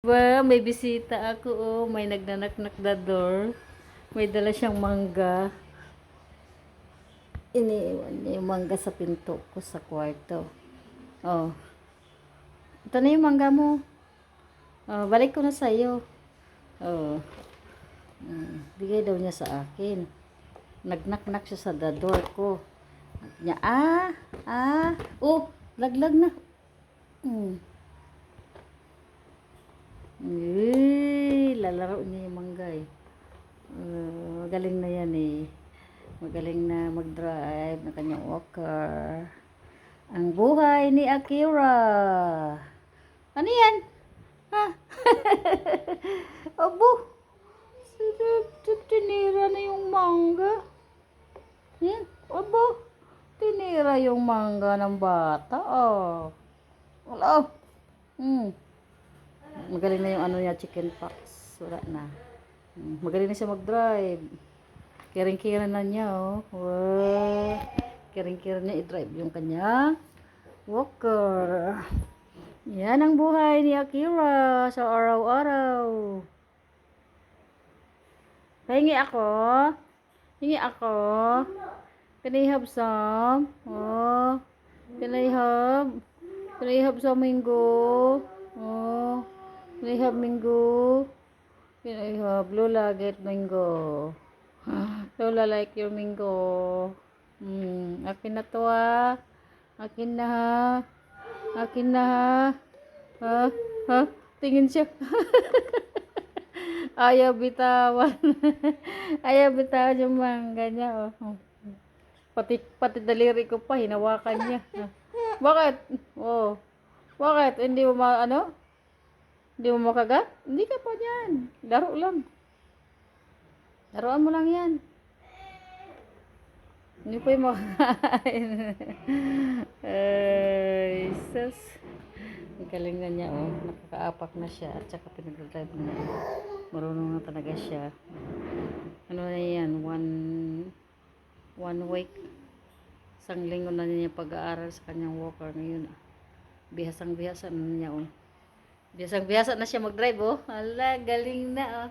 Ba, may bisita ako, oh. May nagnanak-nak the door. May dala siyang mangga. Iniiwan niya yung mangga sa pinto ko sa kwarto. Oh. Ito na yung mangga mo. Oh, balik ko na sa'yo. Oh. Bigay daw niya sa akin. Nagnak-nak siya sa the door ko. Niya, oh, laglag na. Lalaro niya yung mangga eh. Magaling na yan eh. Magaling na mag-drive ng kanyang walker. Ang buhay ni Akira. Ano yan? Ha? Abo. Tinira na yung mangga. Abo. Tinira yung mangga ng bata. Oh. Wala. Magaling na yung ano niya, chicken pox. Wala na. Magaling na siya mag-drive. Kiring-kira na niya, oh. Wow. Kiring-kira niya i-drive yung kanya walker. Yan ang buhay ni Akira sa araw-araw. Pahingi ako. Hingi ako. Can I have some? Oh. Can I have? Can I have some mango? Oh. Can I have mango? Can I have? Lola, get mango. Lola like your mango. Akin na to ah. Akin na ha. Akin na ha. Ha? Tingin siya. Ayaw bitawan. Ayaw bitawan yung mangga niya. Oh. Pati daliri ko pa, hinawakan niya. Bakit? Oh. Bakit? Hindi mo Hindi mo makagat? Hindi ka pa dyan. Laro lang. Laruan mo lang yan. Hindi pa yung makakain. Ay, sus. Ang galing na niya, oh. Nakakaapak na siya. At saka pinag-drive na. Marunong na talaga siya. Ano na yan? One week. Isang linggo na niya pag-aaral sa kanyang walker ngayon. Bihasang-bihasa na niya, oh. Bihasang-bihasa na siya mag-drive, oh. Ala, galing na, oh.